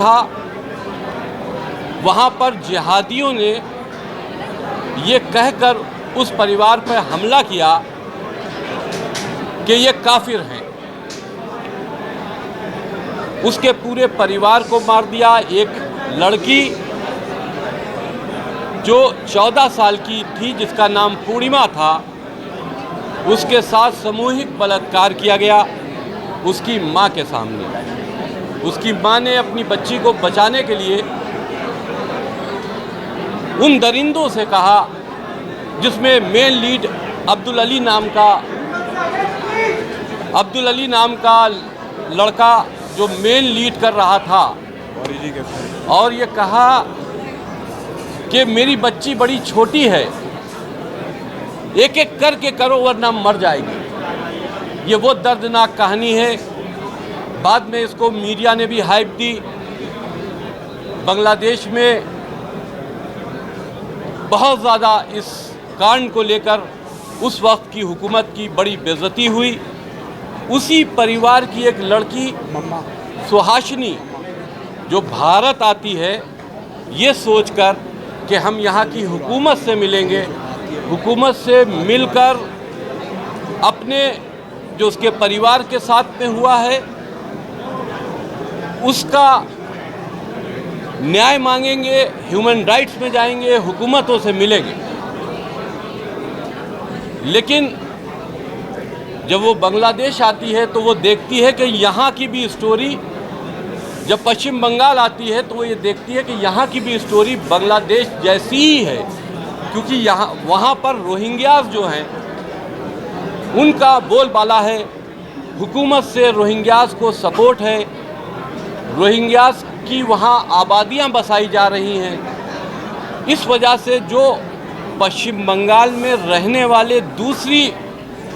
था, वहाँ पर जिहादियों ने ये कहकर उस परिवार पर हमला किया कि ये काफिर हैं। उसके पूरे परिवार को मार दिया। एक लड़की जो 14 साल की थी, जिसका नाम पूर्णिमा था, उसके साथ सामूहिक बलात्कार किया गया उसकी माँ के सामने। उसकी माँ ने अपनी बच्ची को बचाने के लिए उन दरिंदों से कहा, जिसमें मेन लीड अब्दुल अली नाम का लड़का जो मेन लीड कर रहा था, और ये कहा कि मेरी बच्ची बड़ी छोटी है, एक एक करके करो वरना मर जाएगी। ये वो दर्दनाक कहानी है। बाद में इसको मीडिया ने भी हाइप दी। बांग्लादेश में बहुत ज़्यादा इस कांड को लेकर उस वक्त की हुकूमत की बड़ी बेइज्जती हुई। उसी परिवार की एक लड़की सुहासिनी जो भारत आती है ये सोचकर कि हम यहाँ की हुकूमत से मिलेंगे, हुकूमत से मिलकर अपने जो उसके परिवार के साथ में हुआ है उसका न्याय मांगेंगे, ह्यूमन राइट्स में जाएंगे, हुकूमतों से मिलेंगे। लेकिन जब वो बांग्लादेश आती है तो वो देखती है कि यहाँ की भी स्टोरी, जब पश्चिम बंगाल आती है तो वो ये देखती है कि यहाँ की भी स्टोरी बांग्लादेश जैसी ही है, क्योंकि वहाँ पर रोहिंग्यास जो हैं उनका बोलबाला है, हुकूमत से रोहिंग्यास को सपोर्ट है, रोहिंग्यास की वहाँ आबादियाँ बसाई जा रही हैं। इस वजह से जो पश्चिम बंगाल में रहने वाले दूसरी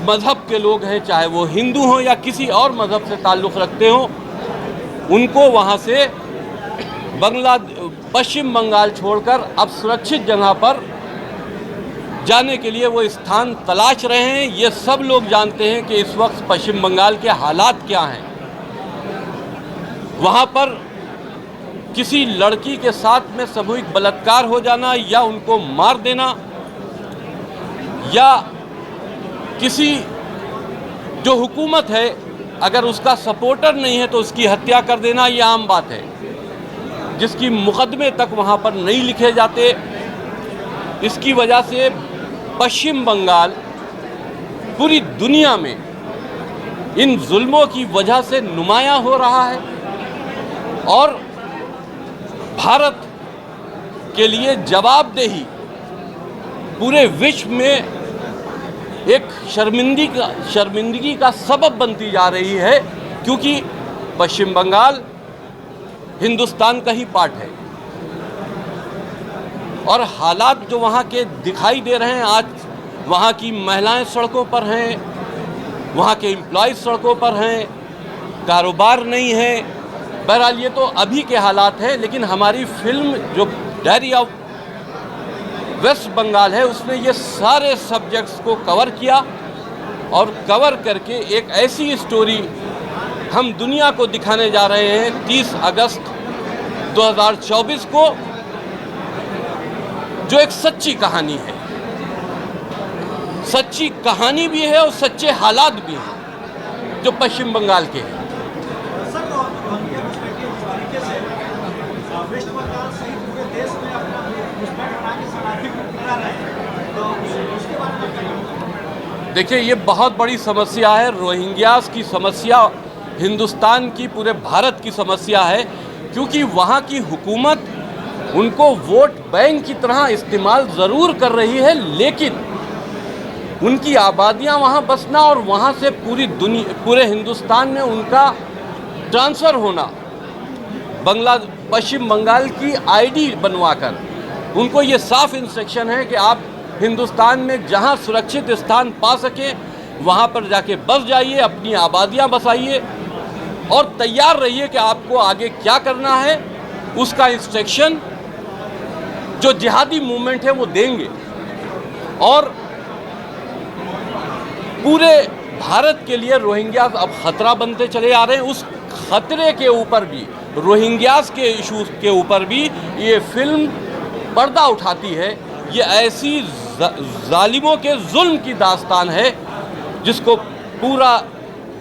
मज़हब के लोग हैं, चाहे वो हिंदू हों या किसी और मज़हब से ताल्लुक़ रखते हों, उनको वहाँ से पश्चिम बंगाल छोड़कर अब सुरक्षित जगह पर जाने के लिए वो स्थान तलाश रहे हैं। ये सब लोग जानते हैं कि इस वक्त पश्चिम बंगाल के हालात क्या हैं। वहाँ पर किसी लड़की के साथ में सामूहिक बलात्कार हो जाना या उनको मार देना या किसी जो हुकूमत है अगर उसका सपोर्टर नहीं है तो उसकी हत्या कर देना, ये आम बात है, जिसकी मुकदमे तक वहाँ पर नहीं लिखे जाते। इसकी वजह से पश्चिम बंगाल पूरी दुनिया में इन जुल्मों की वजह से नुमायां हो रहा है और भारत के लिए जवाबदेही पूरे विश्व में एक शर्मिंदगी का सबब बनती जा रही है, क्योंकि पश्चिम बंगाल हिंदुस्तान का ही पार्ट है। और हालात जो वहाँ के दिखाई दे रहे हैं, आज वहाँ की महिलाएं सड़कों पर हैं, वहाँ के एम्प्लॉयज़ सड़कों पर हैं, कारोबार नहीं है। बहरहाल ये तो अभी के हालात हैं, लेकिन हमारी फिल्म जो डायरी ऑफ वेस्ट बंगाल है उसने ये सारे सब्जेक्ट्स को कवर किया और कवर करके एक ऐसी स्टोरी हम दुनिया को दिखाने जा रहे हैं 30 अगस्त 2024 को, जो एक सच्ची कहानी है। सच्ची कहानी भी है और सच्चे हालात भी हैं जो पश्चिम बंगाल के हैं। देखिए, ये बहुत बड़ी समस्या है। रोहिंग्यास की समस्या हिंदुस्तान की, पूरे भारत की समस्या है, क्योंकि वहाँ की हुकूमत उनको वोट बैंक की तरह इस्तेमाल ज़रूर कर रही है, लेकिन उनकी आबादियाँ वहाँ बसना और वहाँ से पूरे हिंदुस्तान में उनका ट्रांसफ़र होना, पश्चिम बंगाल की आईडी बनवाकर, उनको ये साफ इंस्ट्रक्शन है कि आप हिंदुस्तान में जहाँ सुरक्षित स्थान पा सकें वहाँ पर जाके बस जाइए, अपनी आबादियाँ बसाइए और तैयार रहिए कि आपको आगे क्या करना है। उसका इंस्ट्रक्शन जो जिहादी मूवमेंट है वो देंगे और पूरे भारत के लिए रोहिंग्या अब खतरा बनते चले आ रहे हैं। उस खतरे के ऊपर भी रोहिंग्यास के इशूज़ के ऊपर भी ये फिल्म पर्दा उठाती है। ये ऐसी जालिमों के जुल्म की दास्तान है जिसको पूरा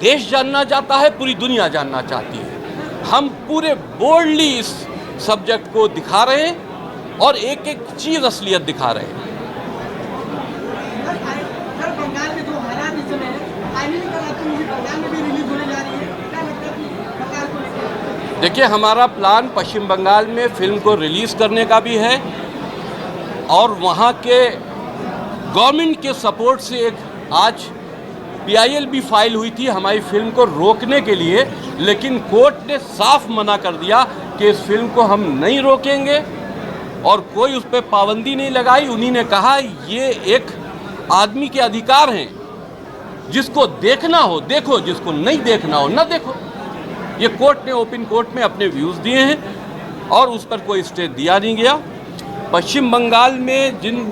देश जानना चाहता है, पूरी दुनिया जानना चाहती है। हम पूरे बोल्डली इस सब्जेक्ट को दिखा रहे हैं और एक एक चीज़ असलियत दिखा रहे हैं। बंगाल में जो हालात इस समय फाइनली बंगाल में भी रिलीज होने जा रही है, क्या लगता है कि सरकार को लेकर? देखिए, हमारा प्लान पश्चिम बंगाल में फिल्म को रिलीज़ करने का भी है और वहाँ के गवर्नमेंट के सपोर्ट से एक आज PIL भी फाइल हुई थी हमारी फिल्म को रोकने के लिए, लेकिन कोर्ट ने साफ मना कर दिया कि इस फिल्म को हम नहीं रोकेंगे और कोई उस पर पाबंदी नहीं लगाई। उन्हीं ने कहा ये एक आदमी के अधिकार हैं, जिसको देखना हो देखो, जिसको नहीं देखना हो ना देखो। ये कोर्ट ने ओपन कोर्ट में अपने व्यूज़ दिए हैं और उस पर कोई स्टे दिया नहीं गया। पश्चिम बंगाल में जिन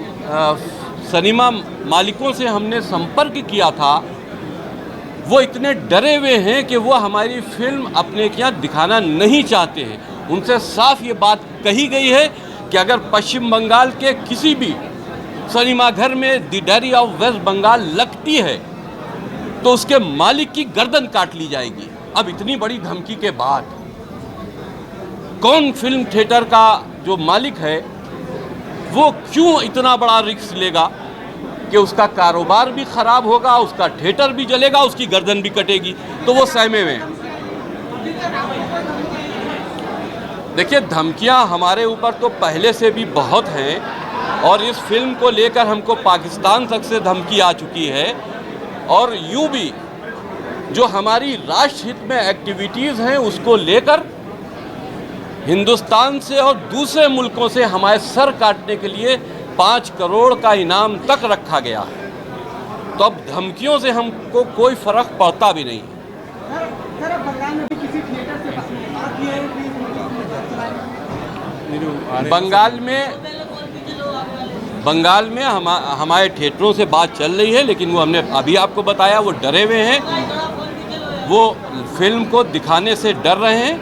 सिनेमा मालिकों से हमने संपर्क किया था वो इतने डरे हुए हैं कि वो हमारी फिल्म अपने यहाँ दिखाना नहीं चाहते हैं। उनसे साफ ये बात कही गई है कि अगर पश्चिम बंगाल के किसी भी सिनेमाघर में the diary of West Bengal लगती है तो उसके मालिक की गर्दन काट ली जाएगी। अब इतनी बड़ी धमकी के बाद कौन फिल्म थिएटर का जो मालिक है वो क्यों इतना बड़ा रिस्क लेगा कि उसका कारोबार भी खराब होगा, उसका थिएटर भी जलेगा, उसकी गर्दन भी कटेगी, तो वो सहमे में। देखिए, धमकियां हमारे ऊपर तो पहले से भी बहुत हैं और इस फिल्म को लेकर हमको पाकिस्तान तक से धमकी आ चुकी है और यूं भी जो हमारी राष्ट्रहित में एक्टिविटीज़ हैं उसको लेकर हिंदुस्तान से और दूसरे मुल्कों से हमारे सर काटने के लिए 5 करोड़ का इनाम तक रखा गया है। तो अब धमकियों से हमको कोई फ़र्क पड़ता भी नहीं। सर, बंगाल में भी किसी थिएटर से बात की है कि बंगाल में हमारे थिएटरों से बात चल रही है, लेकिन वो हमने अभी आपको बताया वो डरे हुए हैं, वो फिल्म को दिखाने से डर रहे हैं।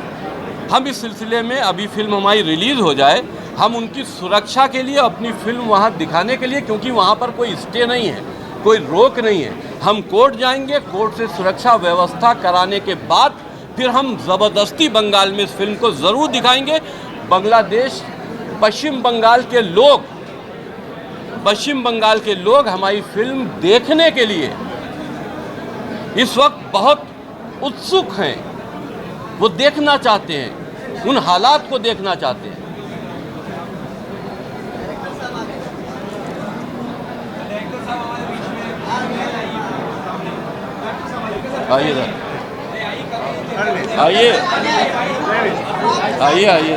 हम इस सिलसिले में अभी फिल्म हमारी रिलीज़ हो जाए, हम उनकी सुरक्षा के लिए अपनी फिल्म वहाँ दिखाने के लिए, क्योंकि वहाँ पर कोई स्टे नहीं है, कोई रोक नहीं है, हम कोर्ट जाएंगे, कोर्ट से सुरक्षा व्यवस्था कराने के बाद फिर हम ज़बरदस्ती बंगाल में इस फिल्म को ज़रूर दिखाएंगे। बांग्लादेश पश्चिम बंगाल के लोग हमारी फिल्म देखने के लिए इस वक्त बहुत उत्सुक हैं। वो देखना चाहते हैं, उन हालात को देखना चाहते हैं। आइए सर, आइए आइए आइए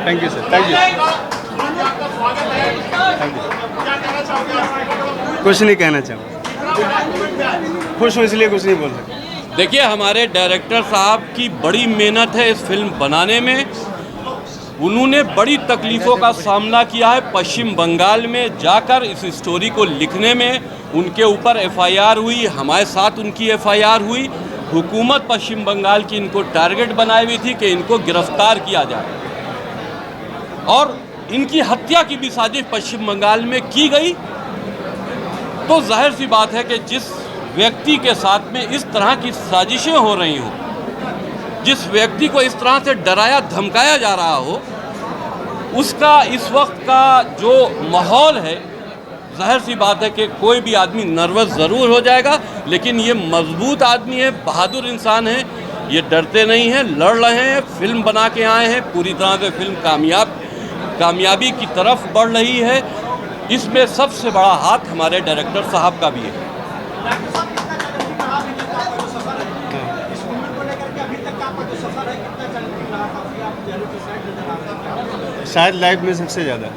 thank you sir, thank you. कुछ नहीं कहना चाहूँगा, खुश हूँ इसलिए कुछ नहीं बोल सकता। देखिए, हमारे डायरेक्टर साहब की बड़ी मेहनत है इस फिल्म बनाने में। उन्होंने बड़ी तकलीफ़ों का सामना किया है। पश्चिम बंगाल में जाकर इस स्टोरी को लिखने में उनके ऊपर FIR हुई, हमारे साथ उनकी FIR हुई। हुकूमत पश्चिम बंगाल की इनको टारगेट बनाई हुई थी कि इनको गिरफ्तार किया जाए और इनकी हत्या की भी साजिश पश्चिम बंगाल में की गई। तो जाहिर सी बात है कि जिस व्यक्ति के साथ में इस तरह की साजिशें हो रही हों, जिस व्यक्ति को इस तरह से डराया धमकाया जा रहा हो, उसका इस वक्त का जो माहौल है, जाहिर सी बात है कि कोई भी आदमी नर्वस ज़रूर हो जाएगा। लेकिन ये मजबूत आदमी है, बहादुर इंसान है, ये डरते नहीं हैं, लड़ रहे हैं, फिल्म बना के आए हैं, पूरी तरह से फिल्म कामयाबी की तरफ बढ़ रही है। इसमें सबसे बड़ा हाथ हमारे डायरेक्टर साहब का भी है। शायद लाइफ में सबसे ज़्यादा,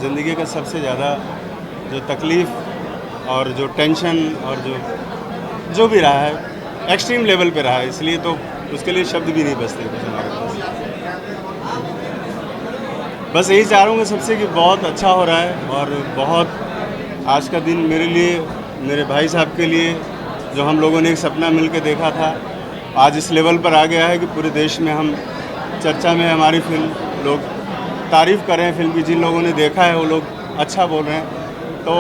ज़िंदगी का सबसे ज़्यादा जो तकलीफ़ और जो टेंशन और जो भी रहा है, एक्सट्रीम लेवल पे रहा है, इसलिए तो उसके लिए शब्द भी नहीं बचते कुछ हमारे पास। बस यही चाह रहा हूँ कि सबसे कि बहुत अच्छा हो रहा है, और बहुत आज का दिन मेरे लिए, मेरे भाई साहब के लिए, जो हम लोगों ने एक सपना मिल के देखा था, आज इस लेवल पर आ गया है कि पूरे देश में हम चर्चा में, हमारी फिल्म, लोग तारीफ़ कर रहे हैं फिल्म की, जिन लोगों ने देखा है वो लोग अच्छा बोल रहे हैं। तो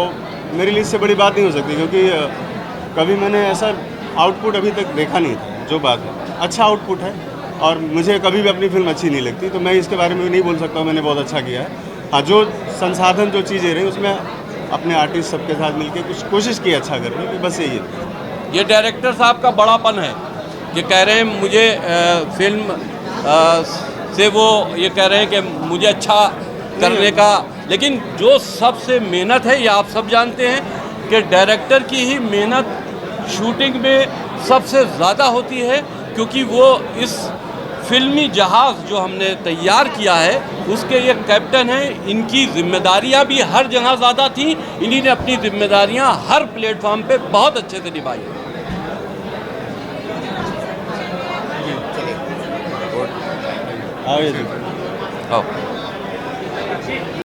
मेरे लिए इससे बड़ी बात नहीं हो सकती, क्योंकि कभी मैंने ऐसा आउटपुट अभी तक देखा नहीं था। जो बात है, अच्छा आउटपुट है, और मुझे कभी भी अपनी फिल्म अच्छी नहीं लगती, तो मैं इसके बारे में नहीं बोल सकता हूँ मैंने बहुत अच्छा किया है। हाँ, जो संसाधन, जो चीज़ें रही, उसमें अपने आर्टिस्ट सबके साथ मिलकर कुछ कोशिश की अच्छा करने की, बस यही है। ये डायरेक्टर साहब का बड़ापन है कि कह रहे हैं मुझे फिल्म से वो ये कह रहे हैं कि मुझे अच्छा करने का, लेकिन जो सबसे मेहनत है ये आप सब जानते हैं कि डायरेक्टर की ही मेहनत शूटिंग में सबसे ज़्यादा होती है, क्योंकि वो इस फिल्मी जहाज़ जो हमने तैयार किया है उसके ये कैप्टन हैं। इनकी जिम्मेदारियां भी हर जगह ज़्यादा थी, इन्हीं ने अपनी जिम्मेदारियां हर प्लेटफॉर्म पे बहुत अच्छे से निभाई है। आओ ये आओ।